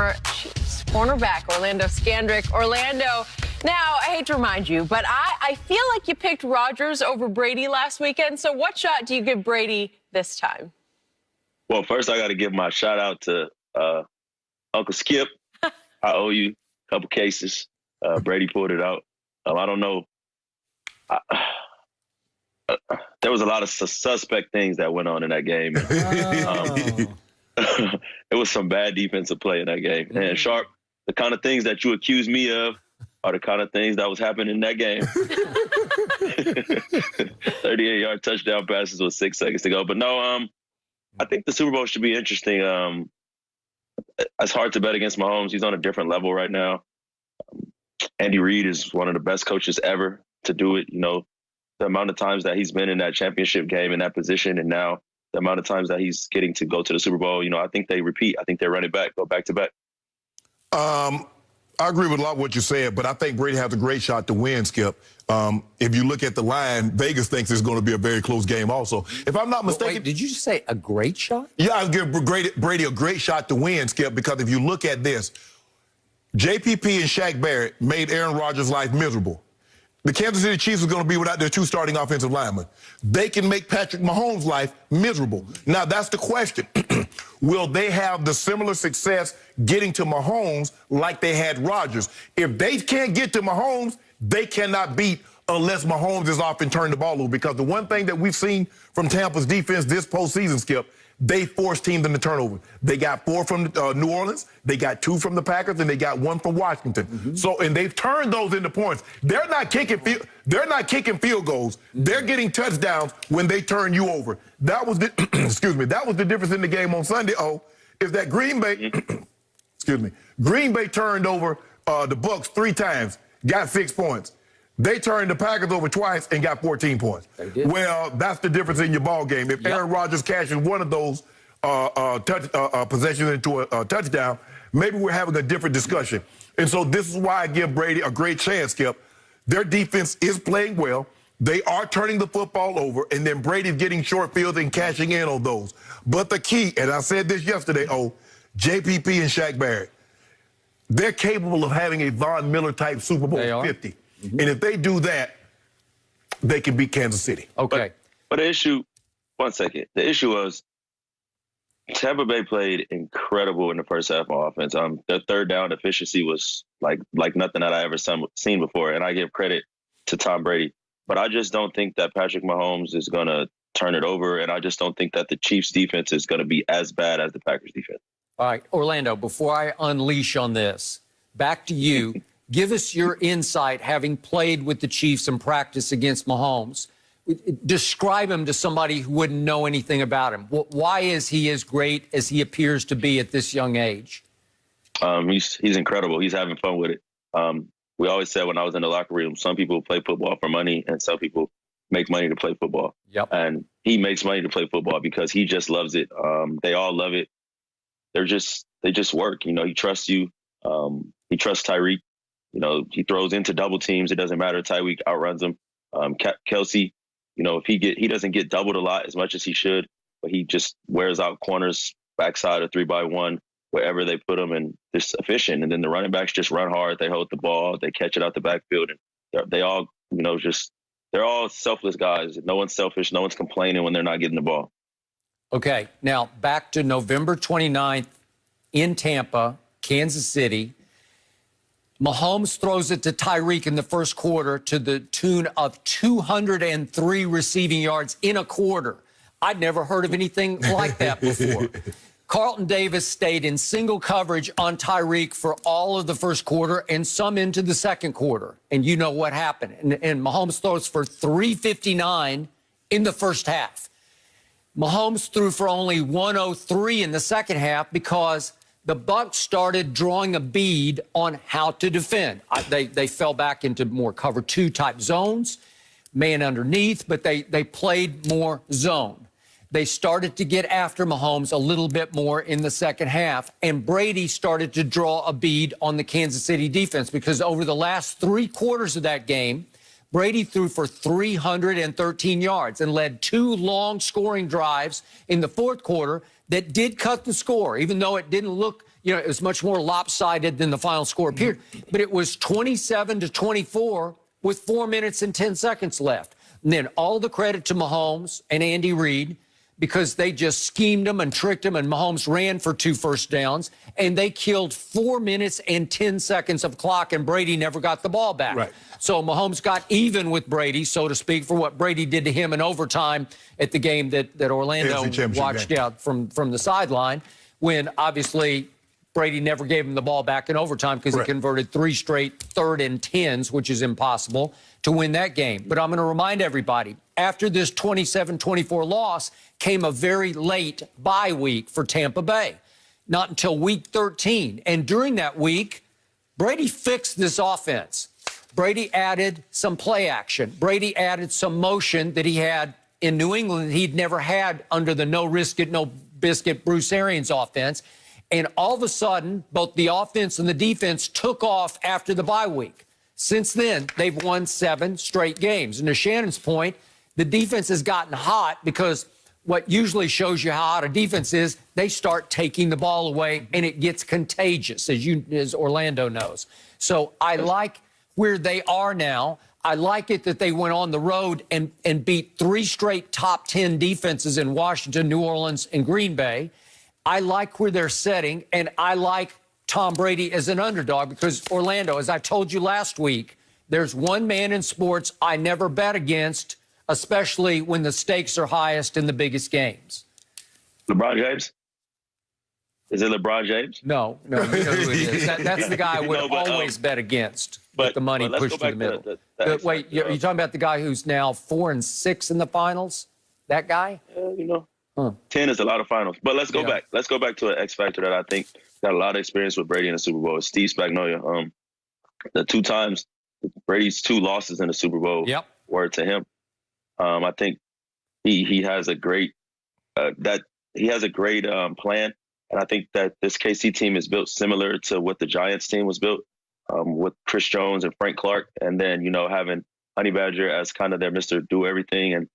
former Chiefs cornerback Orlando Scandrick. Orlando, now, I hate to remind you, but I feel like you picked Rodgers over Brady last weekend. So what shot do you give Brady this time? Well, first I got to give my shout out to Uncle Skip. I owe you a couple cases. Brady pulled it out. I don't know. There was a lot of suspect things that went on in that game. It was some bad defensive play in that game. And Sharp, the kind of things that you accuse me of are the kind of things that was happening in that game. 38-yard touchdown passes with 6 seconds to go. But no, I think the Super Bowl should be interesting. It's hard to bet against Mahomes. He's on a different level right now. Andy Reid is one of the best coaches ever to do it. You know, the amount of times that he's been in that championship game in that position, and now the amount of times that he's getting to go to the Super Bowl, you know, I think they repeat. I think they run it back, go back to back. I agree with a lot of what you said, but I think Brady has a great shot to win, Skip. If you look at the line, Vegas thinks it's going to be a very close game also. If I'm not mistaken... Wait, did you just say a great shot? Yeah, I'll give Brady a great shot to win, Skip, because if you look at this, JPP and Shaq Barrett made Aaron Rodgers' life miserable. The Kansas City Chiefs are going to be without their 2 starting offensive linemen. They can make Patrick Mahomes' life miserable. Now, that's the question. Will they have the similar success getting to Mahomes like they had Rodgers? If they can't get to Mahomes, they cannot beat unless Mahomes is off and turn the ball over. Because the one thing that we've seen from Tampa's defense this postseason, Skip, they forced teams into turnover. They got 4 from New Orleans, they got 2 from the Packers, and they got 1 from Washington. So, and they've turned those into points. They're not kicking field goals. They're getting touchdowns when they turn you over. That was the excuse me. That was the difference in the game on Sunday. Is that Green Bay? Excuse me. Green Bay turned over the Bucs 3 times, got 6 points. They turned the Packers over twice and got 14 points. Well, that's the difference in your ball game. If Aaron Rodgers cashes one of those possessions into a touchdown, maybe we're having a different discussion. And so this is why I give Brady a great chance, Skip. Their defense is playing well. They are turning the football over, and then Brady's getting short fields and cashing in on those. But the key, and I said this yesterday, JPP and Shaq Barrett, they're capable of having a Von Miller-type Super Bowl 50. And if they do that, they can beat Kansas City. Okay. But the issue, one second. The issue was Tampa Bay played incredible in the first half on offense. Their third down efficiency was like nothing that I ever seen before. And I give credit to Tom Brady. But I just don't think that Patrick Mahomes is going to turn it over. And I just don't think that the Chiefs defense is going to be as bad as the Packers defense. All right, Orlando, before I unleash on this, back to you. Give us your insight, having played with the Chiefs in practice against Mahomes. Describe him to somebody who wouldn't know anything about him. Why is he as great as he appears to be at this young age? He's incredible. He's having fun with it. We always said when I was in the locker room, some people play football for money and some people make money to play football. And he makes money to play football because he just loves it. They all love it. They just work. You know, he trusts you. He trusts Tyreek. You know, he throws into double teams. It doesn't matter. Tyreek outruns him. Kelsey, you know, if he doesn't get doubled a lot as much as he should, but he just wears out corners, backside of 3-by-1, wherever they put him, and just efficient. And then the running backs just run hard. They hold the ball. They catch it out the backfield. And they all, you know, they're all selfless guys. No one's selfish. No one's complaining when they're not getting the ball. Okay, now back to November 29th in Tampa, Kansas City. Mahomes throws it to Tyreek in the first quarter to the tune of 203 receiving yards in a quarter. I'd never heard of anything like that before. Carlton Davis stayed in single coverage on Tyreek for all of the first quarter and some into the second quarter. And you know what happened. And Mahomes throws for 359 in the first half. Mahomes threw for only 103 in the second half because the Bucs started drawing a bead on how to defend. They fell back into more cover 2 type zones, man underneath, but they played more zone. They started to get after Mahomes a little bit more in the second half, and Brady started to draw a bead on the Kansas City defense because over the last 3 quarters of that game, Brady threw for 313 yards and led 2 long scoring drives in the fourth quarter that did cut the score, even though it didn't look, it was much more lopsided than the final score appeared. But it was 27-24 with 4 minutes and 10 seconds left. And then all the credit to Mahomes and Andy Reid, because they just schemed them and tricked them, and Mahomes ran for 2 first downs, and they killed 4 minutes and 10 seconds of clock, and Brady never got the ball back. Right. So Mahomes got even with Brady, so to speak, for what Brady did to him in overtime at the game that Orlando watched out from the sideline, when obviously Brady never gave him the ball back in overtime because he converted 3 straight 3rd and 10s, which is impossible, to win that game. But I'm going to remind everybody, after this 27-24 loss came a very late bye week for Tampa Bay, not until week 13. And during that week, Brady fixed this offense. Brady added some play action. Brady added some motion that he had in New England that he'd never had under the no-risk-it, no-biscuit Bruce Arians offense. And all of a sudden, both the offense and the defense took off after the bye week. Since then, they've won 7 straight games. And to Shannon's point, the defense has gotten hot because what usually shows you how hot a defense is, they start taking the ball away, and it gets contagious, as Orlando knows. So I like where they are now. I like it that they went on the road and beat 3 straight top 10 defenses in Washington, New Orleans, and Green Bay. I like where they're setting, and I like Tom Brady as an underdog because Orlando, as I told you last week, there's one man in sports I never bet against, especially when the stakes are highest in the biggest games. LeBron James? Is it LeBron James? No, you know who it is. That's the guy I would always bet against with the money pushed to the middle. Wait, you're talking about the guy who's now 4-6 in the finals? That guy? 10 is a lot of finals. But let's go back. Let's go back to an X factor that I think got a lot of experience with Brady in the Super Bowl. It's Steve Spagnuolo. The 2 times Brady's 2 losses in the Super Bowl were to him. I think he has a great plan, and I think that this KC team is built similar to what the Giants team was built with Chris Jones and Frank Clark, and then having Honey Badger as kind of their Mr. Do Everything. And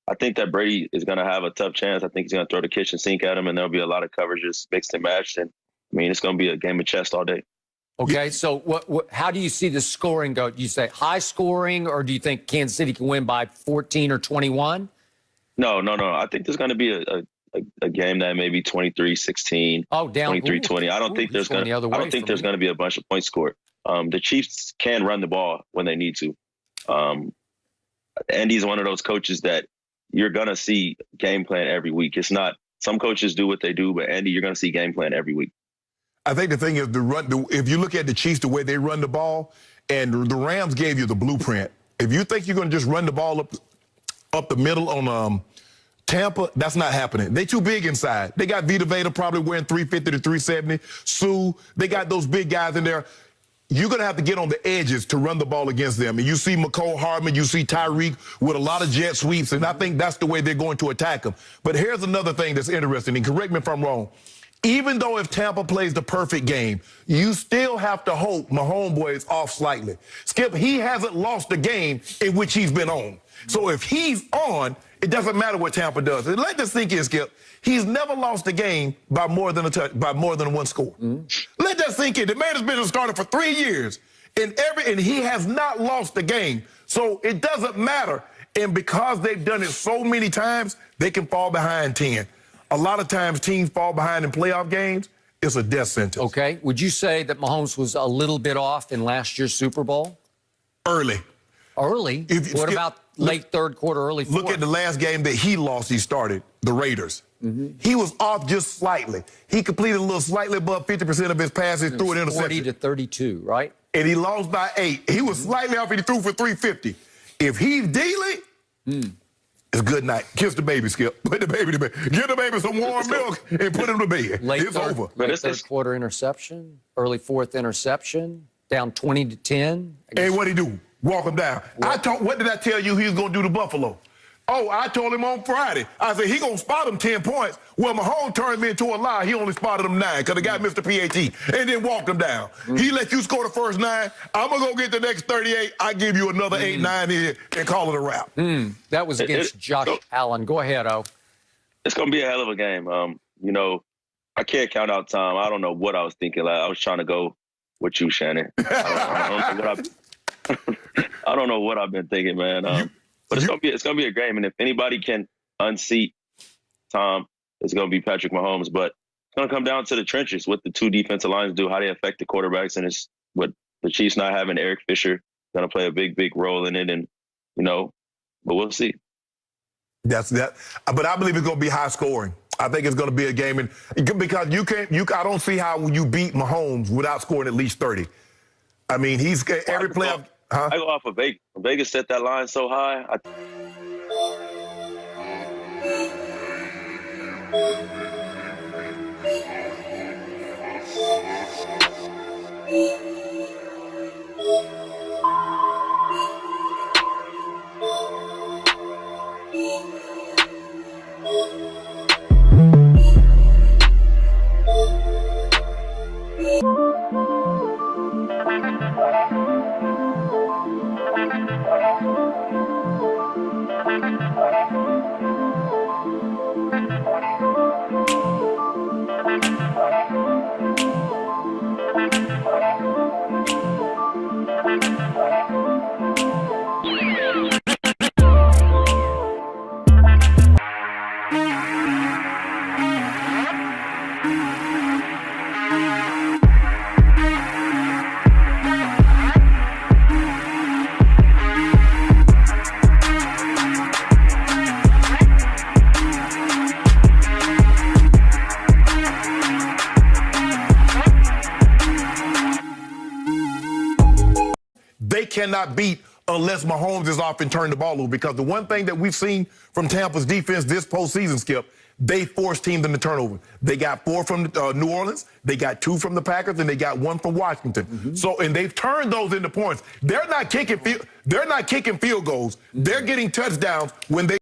I think that Brady is going to have a tough chance. I think he's going to throw the kitchen sink at him, and there'll be a lot of coverages mixed and matched. And it's going to be a game of chess all day. Okay, so how do you see the scoring go? Do you say high scoring, or do you think Kansas City can win by 14 or 21? No. I think there's going to be a game that may be 23-16, 23-20. I don't think there's going to be a bunch of points scored. The Chiefs can run the ball when they need to. Andy's one of those coaches that you're going to see game plan every week. It's not some coaches do what they do, but Andy, you're going to see game plan every week. I think the thing is if you look at the Chiefs, the way they run the ball, and the Rams gave you the blueprint. If you think you're going to just run the ball up the middle on Tampa, that's not happening. They too big inside. They got Vita Veda probably wearing 350 to 370. Sue, they got those big guys in there. You're going to have to get on the edges to run the ball against them. And you see McCole Hardman, you see Tyreek with a lot of jet sweeps, and I think that's the way they're going to attack them. But here's another thing that's interesting, and correct me if I'm wrong. Even though if Tampa plays the perfect game, you still have to hope my homeboy is off slightly. Skip, he hasn't lost a game in which he's been on. So if he's on, it doesn't matter what Tampa does. And let this sink in, Skip. He's never lost a game by more than one score. Let that sink in. The man has been a starter for 3 years, and he has not lost a game. So it doesn't matter. And because they've done it so many times, they can fall behind 10. A lot of times teams fall behind in playoff games. It's a death sentence. Okay. Would you say that Mahomes was a little bit off in last year's Super Bowl? Early. What about late third quarter, early fourth? Look at the last game that he lost, he started, the Raiders. He was off just slightly. He completed a little slightly above 50% of his passes, threw an interception. 40-32, right? And he lost by 8. He was slightly off and he threw for 350. If he's dealing, it's good night. Kiss the baby, Skip. Put the baby to bed. Give the baby some warm milk and put him to bed. It's over. Late third quarter interception, early fourth interception, down 20-10. Hey, what'd he do? Walk him down. What did I tell you he was going to do to Buffalo? Oh, I told him on Friday. I said, he going to spot him 10 points. Well, Mahomes turned me into a lie. He only spotted him 9 because the guy missed the PAT and then walked him down. He let you score the first 9. I'm going to go get the next 38. I give you another 8, 9 here and call it a wrap. That was against Josh Allen. Go ahead, O. It's going to be a hell of a game. I can't count out time. I don't know what I was thinking. Like, I was trying to go with you, Shannon. I don't know what I've been thinking, man. But it's gonna be a game, and if anybody can unseat Tom, it's gonna be Patrick Mahomes. But it's gonna come down to the trenches, what the two defensive lines do, how they affect the quarterbacks, and it's what the Chiefs not having Eric Fisher gonna play a big role in it, and but we'll see. That's that. But I believe it's going to be high scoring. I think it's going to be a game, because I don't see how you beat Mahomes without scoring at least 30. I mean, he's every play. I go off of Vegas. Vegas set that line so high. They cannot beat unless Mahomes is off and turn the ball over, because the one thing that we've seen from Tampa's defense this postseason, Skip, they force teams into turnover. They got 4 from New Orleans, they got 2 from the Packers, and they got 1 from Washington. So, and they've turned those into points. They're not kicking field goals. They're getting touchdowns when they